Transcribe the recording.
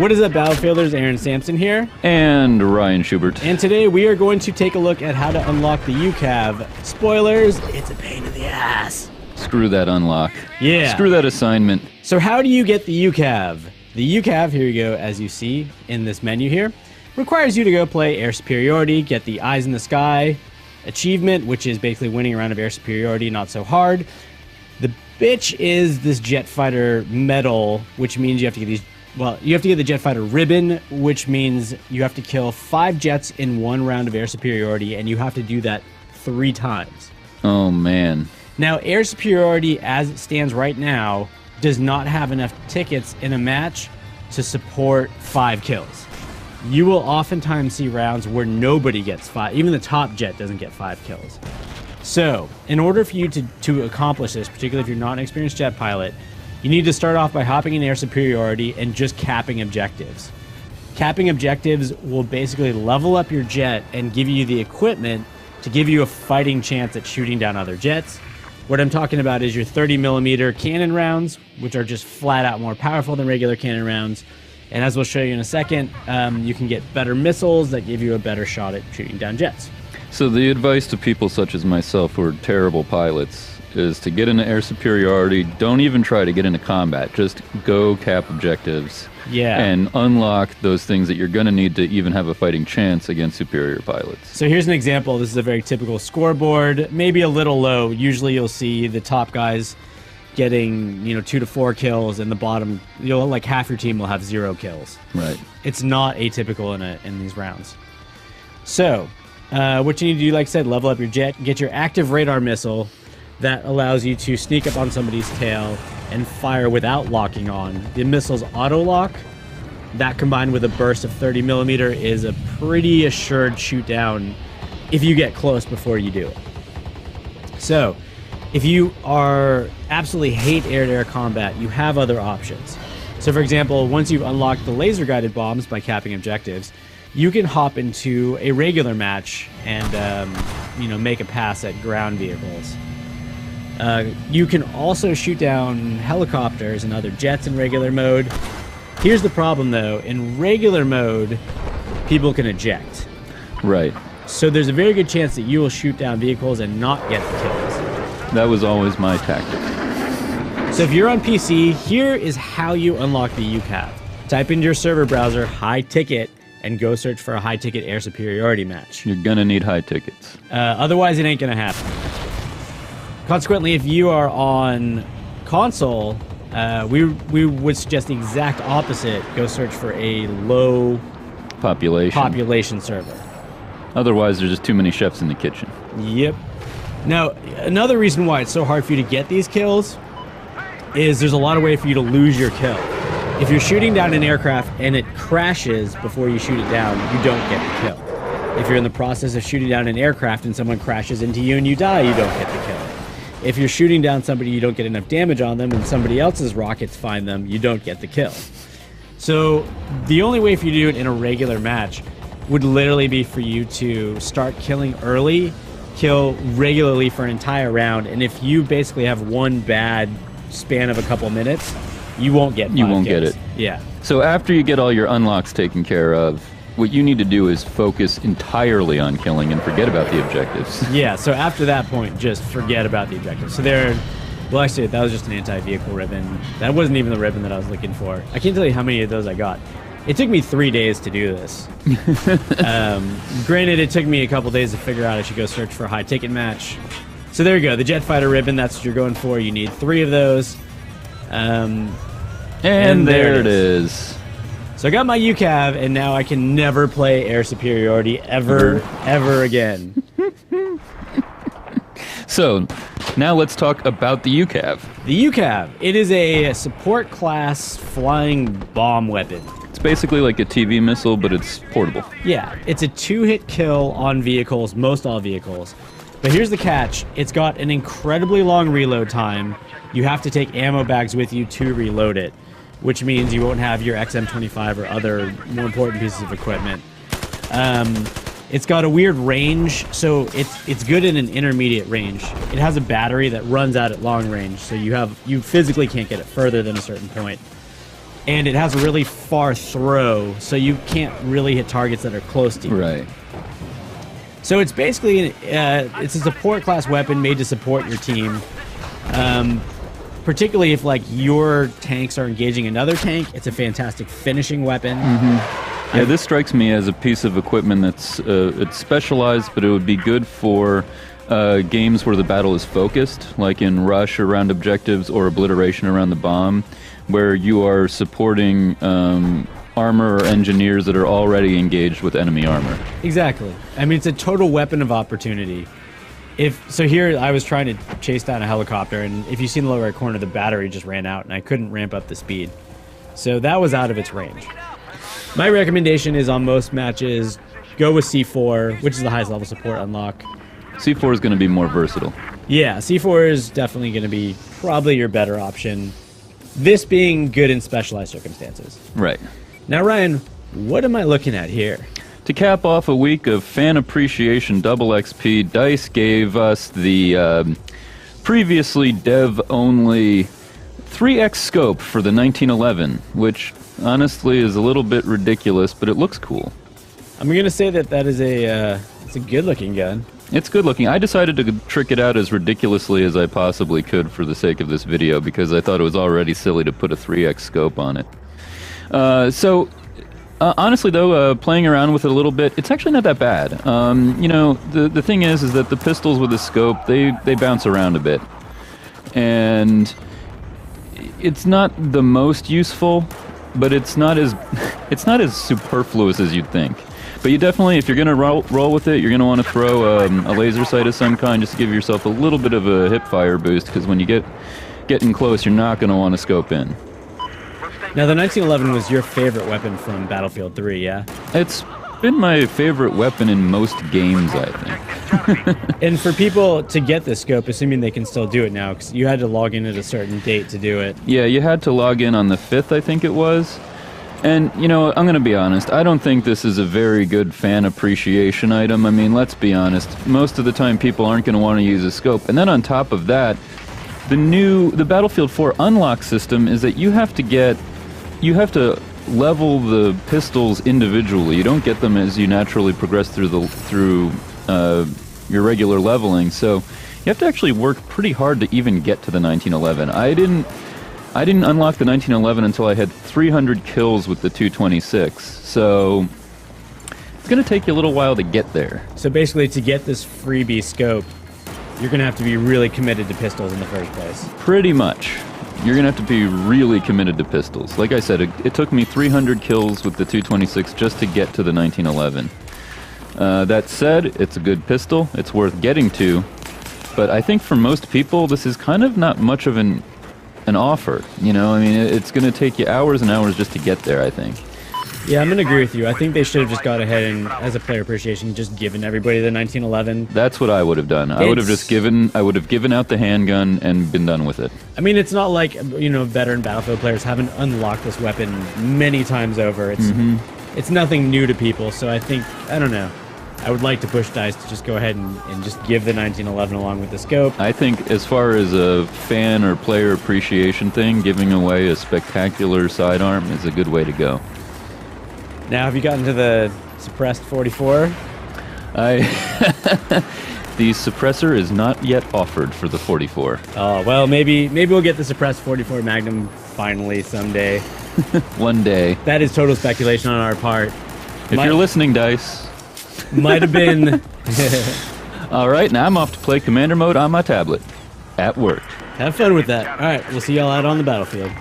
What is up, Battlefielders? Aaron Sampson here. And Ryan Schubert. And today we are going to take a look at how to unlock the UCAV. Spoilers, it's a pain in the ass. Screw that unlock. Yeah. Screw that assignment. So how do you get the UCAV? The UCAV, here you go, as you see in this menu here, requires you to go play Air Superiority, get the Eyes in the Sky achievement, which is basically winning a round of Air Superiority, not so hard. The bitch is this jet fighter medal, which means you have to get these. Well, you have to get the jet fighter ribbon, which means you have to kill 5 jets in 1 round of Air Superiority, and you have to do that 3 times. Oh, man. Now, Air Superiority, as it stands right now, does not have enough tickets in a match to support 5 kills. You will oftentimes see rounds where nobody gets 5. Even the top jet doesn't get 5 kills. So, in order for you to accomplish this, particularly if you're not an experienced jet pilot, you need to start off by hopping in Air Superiority and just capping objectives. Capping objectives will basically level up your jet and give you the equipment to give you a fighting chance at shooting down other jets. What I'm talking about is your 30mm cannon rounds, which are just flat out more powerful than regular cannon rounds. And as we'll show you in a second, you can get better missiles that give you a better shot at shooting down jets. So the advice to people such as myself who are terrible pilots is to get into Air Superiority. Don't even try to get into combat. Just go cap objectives. Yeah. And unlock those things that you're going to need to even have a fighting chance against superior pilots. So here's an example. This is a very typical scoreboard, maybe a little low. Usually you'll see the top guys getting, 2 to 4 kills, and the bottom, like half your team will have 0 kills. Right. It's not atypical in these rounds. So, what you need to do, like I said, level up your jet, get your active radar missile that allows you to sneak up on somebody's tail and fire without locking on. The missile's auto-lock. That combined with a burst of 30mm is a pretty assured shoot down if you get close before you do it. So, if you absolutely hate air-to-air combat, you have other options. So, for example, once you've unlocked the laser-guided bombs by capping objectives, you can hop into a regular match and, make a pass at ground vehicles. You can also shoot down helicopters and other jets in regular mode. Here's the problem, though. In regular mode, people can eject. Right. So there's a very good chance that you will shoot down vehicles and not get the kills. That was always my tactic. So if you're on PC, here is how you unlock the UCAV. Type into your server browser, high ticket, and go search for a high ticket Air Superiority match. You're going to need high tickets. Otherwise, it ain't going to happen. Consequently, if you are on console, we would suggest the exact opposite. Go search for a low population server. Otherwise, there's just too many chefs in the kitchen. Yep. Now, another reason why it's so hard for you to get these kills is there's a lot of way for you to lose your kill. If you're shooting down an aircraft and it crashes before you shoot it down, you don't get the kill. If you're in the process of shooting down an aircraft and someone crashes into you and you die, you don't get the kill. If you're shooting down somebody, you don't get enough damage on them, and somebody else's rockets find them, you don't get the kill. So the only way for you to do it in a regular match would literally be for you to start killing early, kill regularly for an entire round, and if you basically have one bad span of a couple minutes, you won't get 5 You won't kills. get it. Yeah. So after you get all your unlocks taken care of, what you need to do is focus entirely on killing and forget about the objectives. Yeah, so after that point, just forget about the objectives. So well, actually, that was just an anti-vehicle ribbon. That wasn't even the ribbon that I was looking for. I can't tell you how many of those I got. It took me 3 days to do this. Granted, it took me a couple days to figure out I should go search for a high-ticket match. So there you go, the jet fighter ribbon, that's what you're going for. You need 3 of those. And there it is. So I got my UCAV, and now I can never play Air Superiority ever again. So, now let's talk about the UCAV. The UCAV, it is a support class flying bomb weapon. It's basically like a TV missile, but it's portable. Yeah, it's a 2-hit kill on vehicles, most all vehicles. But here's the catch. It's got an incredibly long reload time. You have to take ammo bags with you to reload it, which means you won't have your XM25 or other more important pieces of equipment. It's got a weird range, so it's good in an intermediate range. It has a battery that runs out at long range, so you physically can't get it further than a certain point. and it has a really far throw, so you can't really hit targets that are close to you. Right. So it's basically it's a support class weapon made to support your team. Particularly if like your tanks are engaging another tank, it's a fantastic finishing weapon. Yeah, this strikes me as a piece of equipment that's it's specialized, but it would be good for games where the battle is focused, like in rush around objectives or obliteration around the bomb, where you are supporting armor or engineers that are already engaged with enemy armor. Exactly. I mean, it's a total weapon of opportunity. So here I was trying to chase down a helicopter, and if you see in the lower right corner, the battery just ran out, and I couldn't ramp up the speed. So that was out of its range. My recommendation is on most matches, go with C4, which is the highest level support unlock. C4 is going to be more versatile. Yeah, C4 is definitely going to be probably your better option. This being good in specialized circumstances. Right. Now, Ryan, what am I looking at here? To cap off a week of fan appreciation double XP, DICE gave us the previously dev-only 3x scope for the 1911, which honestly is a little bit ridiculous, but it looks cool. I'm going to say that is it's a good-looking gun. It's good looking. I decided to trick it out as ridiculously as I possibly could for the sake of this video because I thought it was already silly to put a 3x scope on it. Honestly, though, playing around with it a little bit, it's actually not that bad. You know, the thing is that the pistols with the scope, they bounce around a bit. And it's not the most useful, but it's not as superfluous as you'd think. But you definitely, if you're going to roll with it, you're going to want to throw a laser sight of some kind just to give yourself a little bit of a hip fire boost, because when you get in close, you're not going to want to scope in. Now, the 1911 was your favorite weapon from Battlefield 3, yeah? It's been my favorite weapon in most games, I think. And for people to get this scope, assuming they can still do it now, because you had to log in at a certain date to do it. Yeah, you had to log in on the 5th, I think it was. And, you know, I'm going to be honest, I don't think this is a very good fan appreciation item. I mean, let's be honest, most of the time people aren't going to want to use a scope. And then on top of that, the Battlefield 4 unlock system is that you have to level the pistols individually. You don't get them as you naturally progress through your regular leveling. So you have to actually work pretty hard to even get to the 1911. I didn't unlock the 1911 until I had 300 kills with the 226. So it's going to take you a little while to get there. So basically, to get this freebie scope, you're going to have to be really committed to pistols in the first place. Pretty much. You're going to have to be really committed to pistols. Like I said, it took me 300 kills with the 226 just to get to the 1911. That said, it's a good pistol. It's worth getting to. But I think for most people, this is kind of not much of an offer. You know, I mean, it's going to take you hours and hours just to get there, I think. Yeah, I'm going to agree with you. I think they should have just gone ahead and, as a player appreciation, just given everybody the 1911. That's what I would have done. I would have given out the handgun and been done with it. I mean, it's not like, you know, veteran Battlefield players haven't unlocked this weapon many times over. It's nothing new to people, so I think, I don't know. I would like to push DICE to just go ahead and just give the 1911 along with the scope. I think as far as a fan or player appreciation thing, giving away a spectacular sidearm is a good way to go. Now, have you gotten to the suppressed 44? The suppressor is not yet offered for the 44. Oh, well, maybe we'll get the suppressed 44 Magnum finally someday. One day. That is total speculation on our part. If you're listening, DICE. Might have been. All right, now I'm off to play Commander Mode on my tablet. At work. Have fun with that. All right, we'll see y'all out on the battlefield.